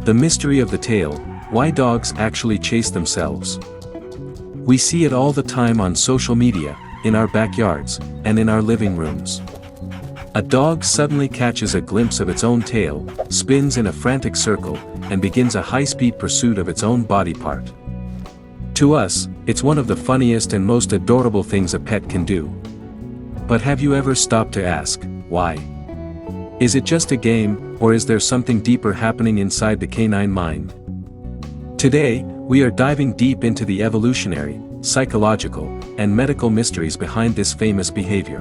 The mystery of the tail, why dogs actually chase themselves. We see it all the time on social media, in our backyards, and in our living rooms. A dog suddenly catches a glimpse of its own tail, spins in a frantic circle, and begins a high-speed pursuit of its own body part. To us, it's one of the funniest and most adorable things a pet can do. But have you ever stopped to ask, why? Is it just a game, or is there something deeper happening inside the canine mind? Today, we are diving deep into the evolutionary, psychological, and medical mysteries behind this famous behavior.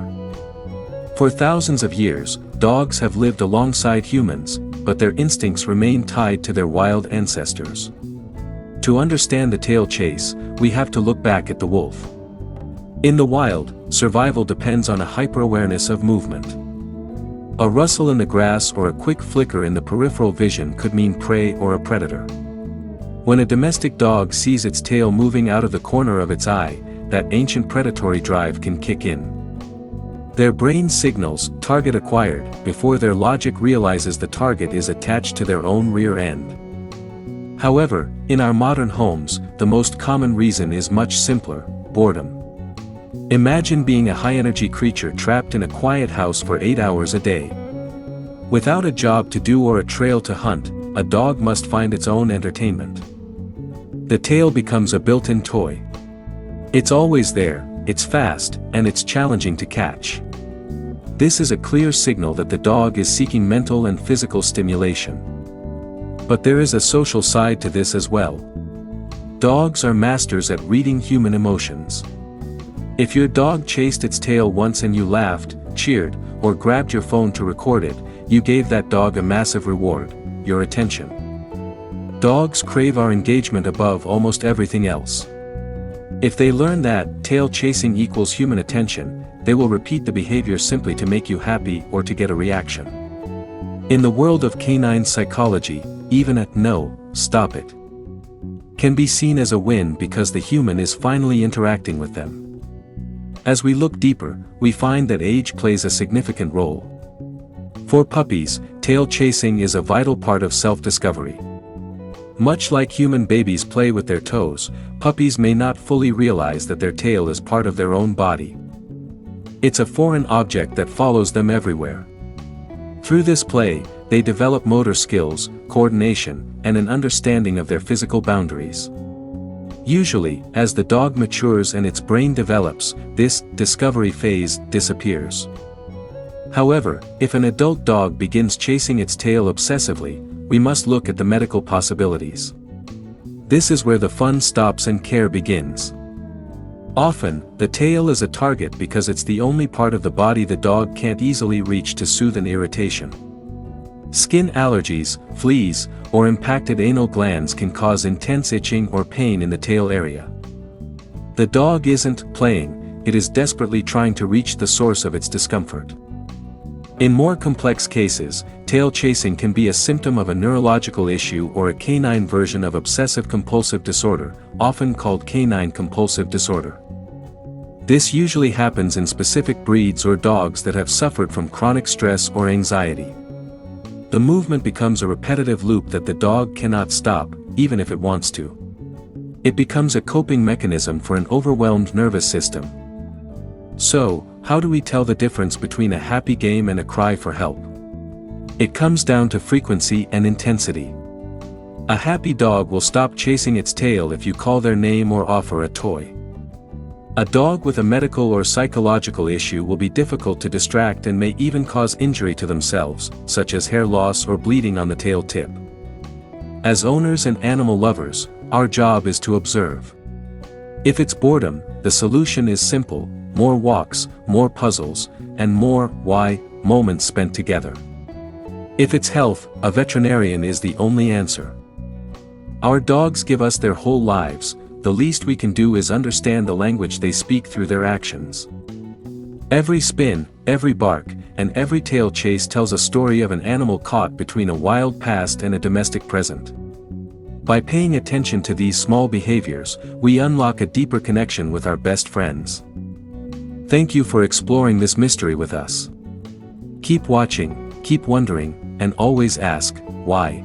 For thousands of years, dogs have lived alongside humans, but their instincts remain tied to their wild ancestors. To understand the tail chase, we have to look back at the wolf. In the wild, survival depends on a hyper-awareness of movement. A rustle in the grass or a quick flicker in the peripheral vision could mean prey or a predator. When a domestic dog sees its tail moving out of the corner of its eye, that ancient predatory drive can kick in. Their brain signals, target acquired, before their logic realizes the target is attached to their own rear end. However, in our modern homes, the most common reason is much simpler: boredom. Imagine being a high-energy creature trapped in a quiet house for 8 hours a day. Without a job to do or a trail to hunt, a dog must find its own entertainment. The tail becomes a built-in toy. It's always there, it's fast, and it's challenging to catch. This is a clear signal that the dog is seeking mental and physical stimulation. But there is a social side to this as well. Dogs are masters at reading human emotions. If your dog chased its tail once and you laughed, cheered, or grabbed your phone to record it, you gave that dog a massive reward: your attention. Dogs crave our engagement above almost everything else. If they learn that tail chasing equals human attention, they will repeat the behavior simply to make you happy or to get a reaction. In the world of canine psychology, even a "no, stop it" can be seen as a win because the human is finally interacting with them. As we look deeper, we find that age plays a significant role. For puppies, tail chasing is a vital part of self-discovery. Much like human babies play with their toes, puppies may not fully realize that their tail is part of their own body. It's a foreign object that follows them everywhere. Through this play, they develop motor skills, coordination, and an understanding of their physical boundaries. Usually, as the dog matures and its brain develops, this discovery phase disappears. However, if an adult dog begins chasing its tail obsessively, we must look at the medical possibilities. This is where the fun stops and care begins. Often, the tail is a target because it's the only part of the body the dog can't easily reach to soothe an irritation. Skin allergies, fleas, or impacted anal glands can cause intense itching or pain in the tail area. The dog isn't playing, it is desperately trying to reach the source of its discomfort. In more complex cases, tail chasing can be a symptom of a neurological issue or a canine version of obsessive compulsive disorder, often called canine compulsive disorder. This usually happens in specific breeds or dogs that have suffered from chronic stress or anxiety. The movement becomes a repetitive loop that the dog cannot stop, even if it wants to. It becomes a coping mechanism for an overwhelmed nervous system. So, how do we tell the difference between a happy game and a cry for help? It comes down to frequency and intensity. A happy dog will stop chasing its tail if you call their name or offer a toy. A dog with a medical or psychological issue will be difficult to distract and may even cause injury to themselves, such as hair loss or bleeding on the tail tip. As owners and animal lovers, our job is to observe. If it's boredom, the solution is simple: more walks, more puzzles, and more why moments spent together. If it's health, a veterinarian is the only answer. Our dogs give us their whole lives. The least we can do is understand the language they speak through their actions. Every spin, every bark, and every tail chase tells a story of an animal caught between a wild past and a domestic present. By paying attention to these small behaviors, we unlock a deeper connection with our best friends. Thank you for exploring this mystery with us. Keep watching, keep wondering, and always ask, why?